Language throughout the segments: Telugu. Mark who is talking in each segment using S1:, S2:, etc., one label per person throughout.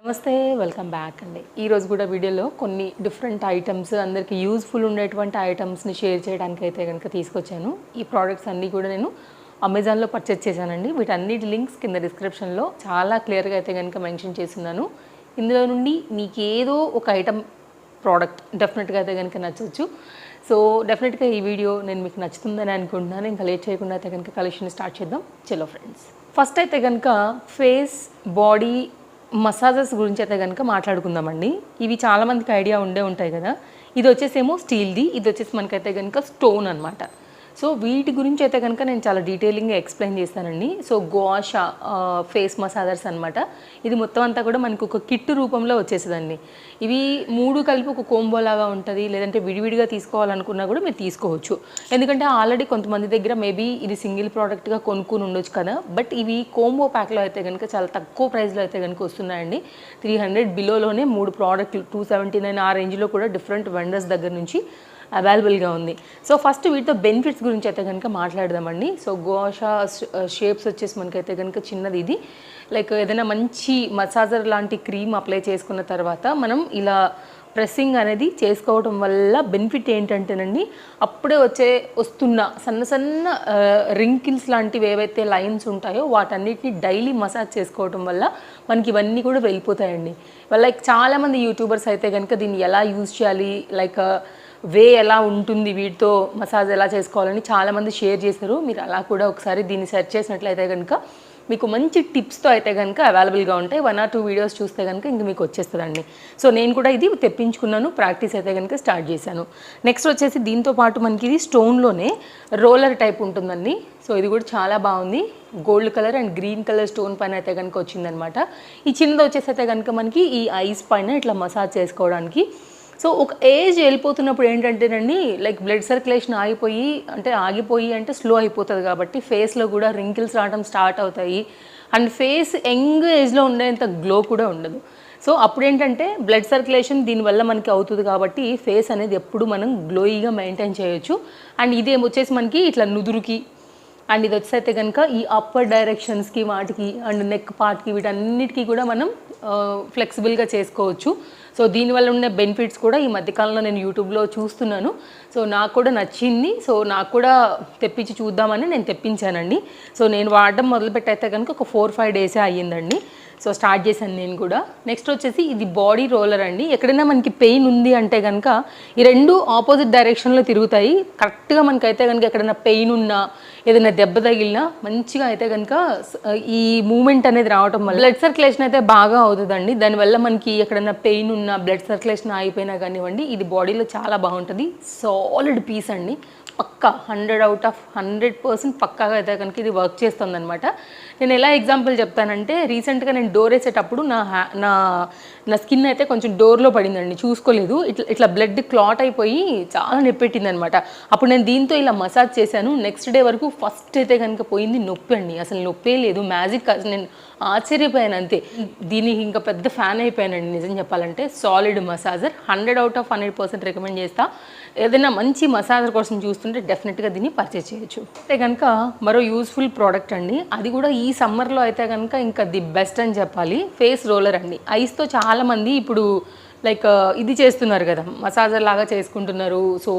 S1: నమస్తే, వెల్కమ్ బ్యాక్ అండి. ఈరోజు కూడా వీడియోలో కొన్ని డిఫరెంట్ ఐటమ్స్ అందరికీ యూజ్ఫుల్ ఉండేటువంటి ఐటమ్స్ని షేర్ చేయడానికి అయితే కనుక తీసుకొచ్చాను. ఈ ప్రోడక్ట్స్ అన్నీ కూడా నేను అమెజాన్లో పర్చేస్ చేశానండి. వీటన్నిటి లింక్స్ కింద డిస్క్రిప్షన్లో చాలా క్లియర్గా అయితే కనుక మెన్షన్ చేస్తున్నాను. ఇందులో నుండి మీకు ఏదో ఒక ఐటమ్ ప్రోడక్ట్ డెఫినెట్గా అయితే కనుక నచ్చవచ్చు. సో డెఫినెట్గా ఈ వీడియో నేను మీకు నచ్చుతుందని అనుకుంటున్నాను. ఇంకా లేట్ చేయకుండా అయితే కనుక కలెక్షన్ స్టార్ట్ చేద్దాం. చలో ఫ్రెండ్స్, ఫస్ట్ అయితే కనుక ఫేస్ బాడీ మసాజెస్ గురించి అయితే కనుక మాట్లాడుకుందామండి. ఇవి చాలామందికి ఐడియా ఉంటాయి కదా. ఇది వచ్చేసేమో స్టీల్ది, ఇది వచ్చేసి మనకైతే కనుక స్టోన్ అనమాట. సో వీటి గురించి అయితే కనుక నేను చాలా డీటెయిలింగ్గా ఎక్స్ప్లెయిన్ చేస్తానండి. సో గోషా ఫేస్ మసాజర్స్ అనమాట. ఇది మొత్తం అంతా కూడా మనకు ఒక కిట్ రూపంలో వచ్చేసేదండి. ఇవి మూడు కలిపి ఒక కోంబో లాగా ఉంటుంది, లేదంటే విడివిడిగా తీసుకోవాలనుకున్నా కూడా మీరు తీసుకోవచ్చు. ఎందుకంటే ఆల్రెడీ కొంతమంది దగ్గర మేబీ ఇది సింగిల్ ప్రోడక్ట్గా కొనుక్కుని ఉండొచ్చు కదా. బట్ ఇవి కోంబో ప్యాక్లో అయితే కనుక చాలా తక్కువ ప్రైస్లో అయితే కనుక వస్తున్నాయండి. 300 బిలోలోనే 3 ప్రోడక్ట్లు 279 ఆ రేంజ్లో కూడా డిఫరెంట్ వెండర్స్ దగ్గర నుంచి అవైలబుల్గా ఉంది. సో ఫస్ట్ వీటితో బెనిఫిట్స్ గురించి అయితే కనుక మాట్లాడదామండి. సో గోషా షేప్స్ వచ్చేసి మనకైతే కనుక చిన్నది, ఇది లైక్ ఏదైనా మంచి మసాజర్ లాంటి క్రీమ్ అప్లై చేసుకున్న తర్వాత మనం ఇలా ప్రెస్సింగ్ అనేది చేసుకోవడం వల్ల బెనిఫిట్ ఏంటంటేనండి, అప్పుడే వస్తున్న సన్న సన్న రింకిల్స్ లాంటివి ఏవైతే లైన్స్ ఉంటాయో వాటన్నిటిని డైలీ మసాజ్ చేసుకోవడం వల్ల మనకి ఇవన్నీ కూడా వెళ్ళిపోతాయండి. లైక్ చాలామంది యూట్యూబర్స్ అయితే కనుక దీన్ని ఎలా యూజ్ చేయాలి, లైక్ వే ఎలా ఉంటుంది, వీటితో మసాజ్ ఎలా చేసుకోవాలని చాలామంది షేర్ చేశారు. మీరు అలా కూడా ఒకసారి దీన్ని సెర్చ్ చేసినట్లయితే కనుక మీకు మంచి టిప్స్తో అయితే కనుక అవైలబుల్గా ఉంటాయి. 1 or 2 వీడియోస్ చూస్తే కనుక ఇంక మీకు వచ్చేస్తుందండి. సో నేను కూడా ఇది తెప్పించుకున్నాను, ప్రాక్టీస్ అయితే కనుక స్టార్ట్ చేశాను. నెక్స్ట్ వచ్చేసి దీంతో పాటు మనకి ఇది స్టోన్లోనే రోలర్ టైప్ ఉంటుందండి. సో ఇది కూడా చాలా బాగుంది. Gold colour and green colour stone పైన అయితే కనుక వచ్చిందనమాట. ఈ చిన్నది వచ్చేసి అయితే కనుక మనకి ఈ ఐస్ పైన ఇట్లా మసాజ్ చేసుకోవడానికి. సో ఒక ఏజ్ వెళ్ళిపోతున్నప్పుడు ఏంటంటేనండి, లైక్ బ్లడ్ సర్క్యులేషన్ ఆగిపోయి అంటే స్లో అయిపోతుంది కాబట్టి ఫేస్లో కూడా రింకిల్స్ రావడం స్టార్ట్ అవుతాయి. అండ్ ఫేస్ యంగ్ ఏజ్లో ఉండేంత గ్లో కూడా ఉండదు. సో అప్పుడు ఏంటంటే బ్లడ్ సర్క్యులేషన్ దీనివల్ల మనకి అవుతుంది కాబట్టి ఫేస్ అనేది ఎప్పుడు మనం గ్లోయిగా మెయింటైన్ చేయొచ్చు. అండ్ ఇదేం వచ్చేసి మనకి ఇట్లా నుదురుకి, అండ్ ఇది వచ్చేస్తే కనుక ఈ అప్పర్ డైరెక్షన్స్కి వాటికి అండ్ నెక్ పార్ట్కి వీటన్నిటికీ కూడా మనం ఫ్లెక్సిబుల్గా చేసుకోవచ్చు. సో దీనివల్ల ఉండే బెనిఫిట్స్ కూడా ఈ మధ్యకాలంలో నేను యూట్యూబ్లో చూస్తున్నాను. సో నాకు కూడా నచ్చింది. సో నాకు కూడా తెప్పించి చూద్దామని నేను తెప్పించానండి. సో నేను వాడడం మొదలుపెట్టయితే కనుక ఒక 4-5 డేసే అయ్యిందండి. సో స్టార్ట్ చేశాను నేను కూడా. నెక్స్ట్ వచ్చేసి ఇది బాడీ రోలర్ అండి. ఎక్కడైనా మనకి పెయిన్ ఉంది అంటే కనుక ఈ రెండు ఆపోజిట్ డైరెక్షన్లో తిరుగుతాయి. కరెక్ట్గా మనకైతే కనుక ఎక్కడైనా పెయిన్ ఉన్నా, ఏదైనా దెబ్బ తగిలినా మంచిగా అయితే కనుక ఈ మూమెంట్ అనేది రావటం వల్ల బ్లడ్ సర్క్యులేషన్ అయితే బాగా అవుతుందండి. దానివల్ల మనకి ఎక్కడైనా పెయిన్ ఉన్నా, బ్లడ్ సర్క్యులేషన్ అయిపోయినా కానివ్వండి, ఇది బాడీలో చాలా బాగుంటుంది. సాలిడ్ పీస్ అండి. పక్కా 100 out of 100% పక్కాగా అయితే కనుక ఇది వర్క్ చేస్తుంది అనమాట. నేను ఎలా ఎగ్జాంపుల్ చెప్తానంటే, రీసెంట్గా నేను డోర్ వేసేటప్పుడు నా స్కిన్ అయితే కొంచెం డోర్లో పడిందండి, చూసుకోలేదు. ఇట్లా బ్లడ్ క్లాట్ అయిపోయి చాలా నొప్పెట్టింది అనమాట. అప్పుడు నేను దీంతో ఇలా మసాజ్ చేశాను. నెక్స్ట్ డే వరకు ఫస్ట్ అయితే కనుక పోయింది నొప్పి అండి. అసలు నొప్పే లేదు, మ్యాజిక్. నేను ఆశ్చర్యపోయాను అంతే. దీనికి ఇంకా పెద్ద ఫ్యాన్ అయిపోయానండి నిజం చెప్పాలంటే. Solid massager, 100 out of 100% recommend చేస్తా. ఏదైనా మంచి మసాజర్ కోసం చూస్తుంటే డెఫినెట్గా దీన్ని పర్చేస్ చేయొచ్చు. అయితే కనుక మరో యూస్ఫుల్ ప్రోడక్ట్ అండి, అది కూడా ఈ సమ్మర్లో అయితే కనుక ఇంకా ది బెస్ట్ అని చెప్పాలి. ఫేస్ రోలర్ అండి. ఐస్తో చాలామంది ఇప్పుడు లైక్ ఇది చేస్తున్నారు కదా, మసాజర్ లాగా చేసుకుంటున్నారు. సో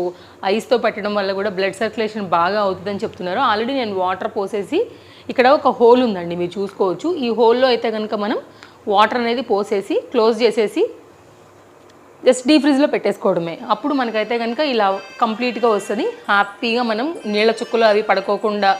S1: ఐస్తో పెట్టడం వల్ల కూడా బ్లడ్ సర్క్యులేషన్ బాగా అవుతుందని చెప్తున్నారు. ఆల్రెడీ నేను వాటర్ పోసేసి, ఇక్కడ ఒక హోల్ ఉందండి, మీరు చూసుకోవచ్చు. ఈ హోల్లో అయితే కనుక మనం వాటర్ అనేది పోసేసి క్లోజ్ చేసేసి జస్ట్ డీప్ ఫ్రిడ్జ్లో పెట్టేసుకోవడమే. అప్పుడు మనకైతే కనుక ఇలా కంప్లీట్గా వస్తుంది. హ్యాపీగా మనం నీళ్ళ చుక్కలు అవి పడుకోకుండా,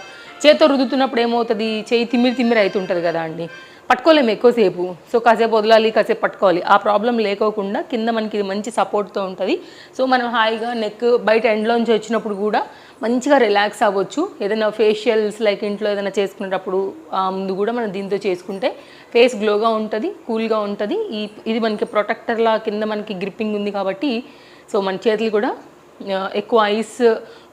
S1: చేతితో రుద్దుతున్నప్పుడు ఏమవుతుంది, చేయి తిమ్మిరి అవుతుంటుంది కదా అండి, పట్టుకోలేము ఎక్కువసేపు. సో కాసేపు వదలాలి, కాసేపు పట్టుకోవాలి. ఆ ప్రాబ్లం లేకోకుండా కింద మనకి ఇది మంచి సపోర్ట్తో ఉంటుంది. సో మనం హాయిగా నెక్ బయట ఎండ్లోంచి వచ్చినప్పుడు కూడా మంచిగా రిలాక్స్ అవ్వచ్చు. ఏదైనా ఫేషియల్స్ లైక్ ఇంట్లో ఏదైనా చేసుకునేటప్పుడు ముందు కూడా మనం దీంతో చేసుకుంటే ఫేస్ గ్లోగా ఉంటుంది, కూల్గా ఉంటుంది. ఇది మనకి ప్రొటెక్టర్లా కింద మనకి గ్రిప్పింగ్ ఉంది కాబట్టి సో మన చేతులు కూడా ఎక్కువ ఐస్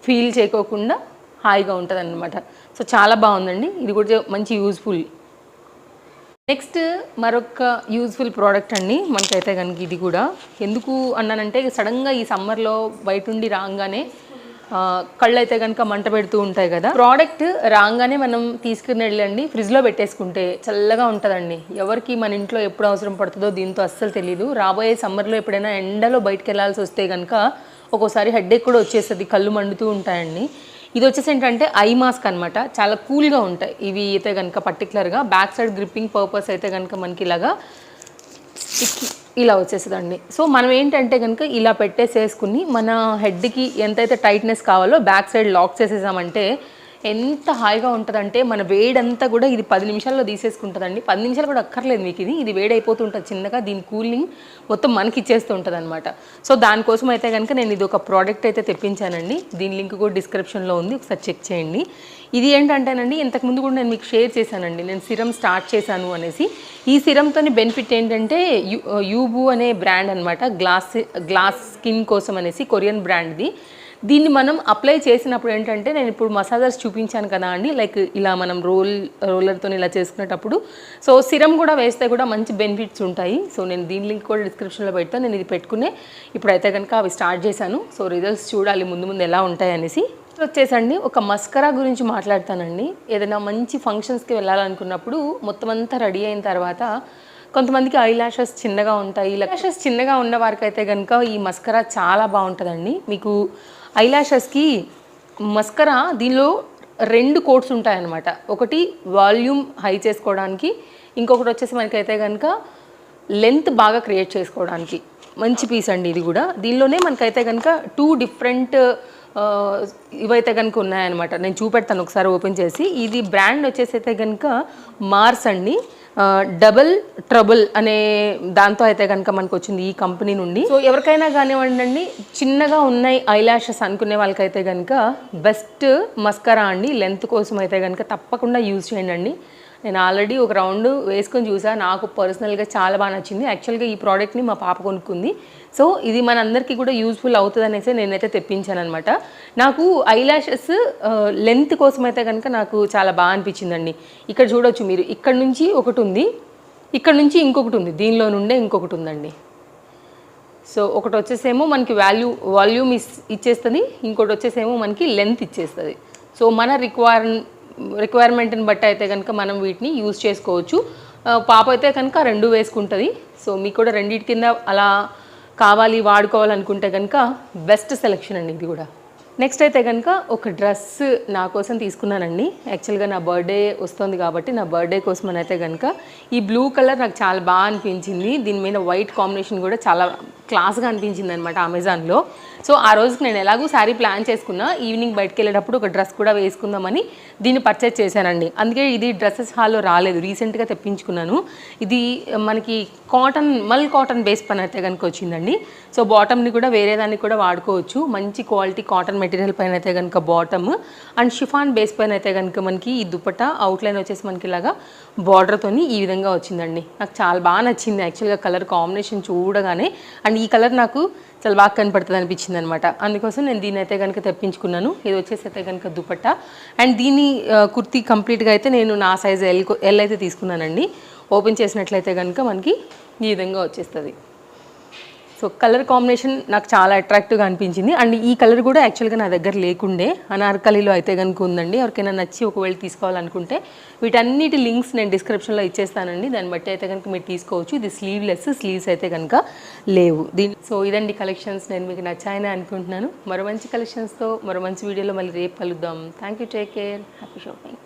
S1: ఫీల్ చేయకోకుండా హాయిగా ఉంటుంది అన్నమాట. సో చాలా బాగుందండి. ఇది కూడా మంచి యూజ్ఫుల్. నెక్స్ట్ మరొక యూజ్ఫుల్ ప్రోడక్ట్ అండి మనకైతే కనుక. ఇది కూడా ఎందుకు అన్నానంటే, సడన్గా ఈ సమ్మర్లో బయట నుండి రాగానే కళ్ళు అయితే కనుక మంట పెడుతూ ఉంటాయి కదా. ప్రోడక్ట్ రాగానే మనం తీసుకుని వెళ్ళండి ఫ్రిడ్జ్లో పెట్టేసుకుంటే చల్లగా ఉంటుందండి. ఎవరికి మన ఇంట్లో ఎప్పుడు అవసరం పడుతుందో దీంతో అస్సలు తెలియదు. రాబోయే సమ్మర్లో ఎప్పుడైనా ఎండలో బయటకు వెళ్ళాల్సి వస్తే కనుక ఒక్కోసారి హెడేక్ కూడా వచ్చేస్తుంది, కళ్ళు మండుతూ ఉంటాయండి. ఇది వచ్చేసి ఏంటంటే ఐ మాస్క్ అనమాట, చాలా కూల్గా ఉంటాయి ఇవి అయితే కనుక. పర్టికులర్గా బ్యాక్ సైడ్ గ్రిప్పింగ్ పర్పస్ అయితే కనుక మనకి ఇలాగా ఇలా వచ్చేస్తుందండి. సో మనం ఏంటంటే కనుక ఇలా పెట్టేసేసుకుని మన హెడ్కి ఎంతైతే టైట్నెస్ కావాలో బ్యాక్ సైడ్ లాక్ చేసేసామంటే ఎంత హాయిగా ఉంటుందంటే మన వేడంతా కూడా ఇది 10 నిమిషాల్లో తీసేసుకుంటుందండి. 10 నిమిషాలు కూడా అక్కర్లేదు మీకు, ఇది వేడైపోతుంటుంది చిన్నగా. దీని కూలింగ్ మొత్తం మనకి ఇచ్చేస్తూ ఉంటుంది అనమాట. సో దానికోసం అయితే కనుక నేను ఇది ఒక ప్రోడక్ట్ అయితే తెప్పించానండి. దీని లింక్ కూడా డిస్క్రిప్షన్లో ఉంది, ఒకసారి చెక్ చేయండి. ఇది ఏంటంటేనండి ఇంతకుముందు కూడా నేను మీకు షేర్ చేశానండి, నేను సిరం స్టార్ట్ చేశాను అనేసి. ఈ సిరంతోని బెనిఫిట్ ఏంటంటే యూబు అనే బ్రాండ్ అనమాట, గ్లాస్ స్కిన్ కోసం అనేసి, కొరియన్ బ్రాండ్ది. దీన్ని మనం అప్లై చేసినప్పుడు ఏంటంటే నేను ఇప్పుడు మసాజర్స్ చూపించాను కదా అండి, లైక్ ఇలా మనం రోలర్తో ఇలా చేసుకునేటప్పుడు సో సిరం కూడా వేస్తే కూడా మంచి బెనిఫిట్స్ ఉంటాయి. సో నేను దీని లింక్ కూడా డిస్క్రిప్షన్లో పెడతాను. నేను ఇది పెట్టుకునే ఇప్పుడైతే కనుక అవి స్టార్ట్ చేశాను. సో రిజల్ట్స్ చూడాలి ముందు ఎలా ఉంటాయి అనేసి. వచ్చేసండి ఒక మస్కరా గురించి మాట్లాడతానండి. ఏదైనా మంచి ఫంక్షన్స్కి వెళ్ళాలనుకున్నప్పుడు మొత్తం అంతా రెడీ అయిన తర్వాత కొంతమందికి ఐ ల్యాషెస్ చిన్నగా ఉంటాయి. ల్యాషెస్ చిన్నగా ఉన్న వారికి అయితే కనుక ఈ మస్కరా చాలా బాగుంటుందండి. మీకు ఐ ల్యాషెస్కి మస్కరా దీనిలో 2 కోట్స్ ఉంటాయన్నమాట. ఒకటి వాల్యూమ్ హై చేసుకోవడానికి, ఇంకొకటి వచ్చేసి మనకైతే కనుక లెంత్ బాగా క్రియేట్ చేసుకోవడానికి మంచి పీస్ అండి ఇది కూడా. దీనిలోనే మనకైతే కనుక 2 డిఫరెంట్ ఇవైతే కనుక ఉన్నాయన్నమాట. నేను చూపెడతాను ఒకసారి ఓపెన్ చేసి. ఇది బ్రాండ్ వచ్చేసి అయితే కనుక మార్స్ అండి, డబుల్ ట్రబుల్ అనే దాంతో అయితే కనుక మనకు వచ్చింది ఈ కంపెనీ నుండి. సో ఎవరికైనా కానివ్వండి చిన్నగా ఉన్నాయి ఐ ల్యాషెస్ అనుకునే వాళ్ళకైతే కనుక బెస్ట్ మస్కరా అండి. లెంత్ కోసం అయితే కనుక తప్పకుండా యూజ్ చేయండి. నేను ఆల్రెడీ ఒక రౌండ్ వేసుకొని చూసాను, నాకు పర్సనల్గా చాలా బాగా నచ్చింది. యాక్చువల్గా ఈ ప్రోడక్ట్ని మా పాప కొనుక్కుంది. సో ఇది మన అందరికీ కూడా యూజ్ఫుల్ అవుతుంది అనేసి నేనైతే తెప్పించాను అనమాట. నాకు ఐ ల్యాషెస్ లెంత్ కోసం అయితే కనుక నాకు చాలా బాగా అనిపించిందండి. ఇక్కడ చూడొచ్చు మీరు, ఇక్కడ నుంచి ఒకటి ఉంది, ఇక్కడ నుంచి ఇంకొకటి ఉంది, దీనిలో నుండే ఇంకొకటి ఉందండి. సో ఒకటి వచ్చేసేమో మనకి వాల్యూమ్ ఇచ్చేస్తుంది, ఇంకోటి వచ్చేసేమో మనకి లెంత్ ఇచ్చేస్తుంది. సో మన రిక్వైర్మెంట్ని బట్టి అయితే కనుక మనం వీటిని యూజ్ చేసుకోవచ్చు. పాప అయితే కనుక 2 వేసుకుంటుంది. సో మీకు కూడా రెండింటి కింద అలా కావాలి వాడుకోవాలనుకుంటే కనుక బెస్ట్ సెలెక్షన్ అండి ఇది కూడా. నెక్స్ట్ అయితే కనుక ఒక డ్రెస్ నా కోసం తీసుకున్నానండి. యాక్చువల్గా నా బర్త్డే వస్తుంది కాబట్టి నా బర్త్డే కోసం అని అయితే కనుక ఈ బ్లూ కలర్ నాకు చాలా బాగా అనిపించింది. దీని మీద వైట్ కాంబినేషన్ కూడా చాలా క్లాస్గా అనిపించింది అనమాట అమెజాన్లో. సో ఆ రోజుకి నేను ఎలాగూ శారీ ప్లాన్ చేసుకున్నా, ఈవినింగ్ బయటకు వెళ్ళేటప్పుడు ఒక డ్రెస్ కూడా వేసుకుందామని దీన్ని పర్చేస్ చేశానండి. అందుకే ఇది డ్రెస్సెస్ హాల్లో రాలేదు, రీసెంట్గా తెప్పించుకున్నాను. ఇది మనకి మల్ కాటన్ బేస్ పైన అయితే కనుక వచ్చిందండి. సో బాటమ్ని కూడా వేరే దానికి కూడా వాడుకోవచ్చు. మంచి క్వాలిటీ కాటన్ మెటీరియల్ పైన అయితే కనుక బాటమ్, అండ్ షిఫాన్ బేస్ పైన అయితే కనుక మనకి ఈ దుపట్టా అవుట్లైన్ వచ్చేసి మనకి ఇలాగా బార్డర్తోని ఈ విధంగా వచ్చిందండి. నాకు చాలా బాగా నచ్చింది యాక్చువల్గా కలర్ కాంబినేషన్ చూడగానే. అండ్ ఈ కలర్ నాకు చాలా బాగా కనపడుతుంది అనిపించింది అనమాట. అందుకోసం నేను దీన్ని అయితే కనుక తెప్పించుకున్నాను. ఇది వచ్చేసి అయితే కనుక దుపట్టా, అండ్ దీని కుర్తీ కంప్లీట్గా అయితే నేను నా సైజ్ ఎల్ అయితే తీసుకున్నానండి. ఓపెన్ చేసినట్లయితే కనుక మనకి ఈ విధంగా వచ్చేస్తుంది. సో కలర్ కాంబినేషన్ నాకు చాలా అట్రాక్టివ్గా అనిపించింది. అండ్ ఈ కలర్ కూడా యాక్చువల్గా నా దగ్గర లేకుండే, అనార్కలిలో అయితే కనుక ఉందండి. ఎవరికైనా నచ్చి ఒకవేళ తీసుకోవాలనుకుంటే వీటన్నిటి లింక్స్ నేను డిస్క్రిప్షన్లో ఇచ్చేస్తానండి. దాన్ని బట్టి అయితే కనుక మీరు తీసుకోవచ్చు. ఇది స్లీవ్స్ అయితే కనుక లేవు సో ఇదండి కలెక్షన్స్. నేను మీకు నచ్చాయని అనుకుంటున్నాను. మరో మంచి కలెక్షన్స్తో మరో మంచి వీడియోలో మళ్ళీ రేపు కలుద్దాం. Thank you, take care, happy shopping.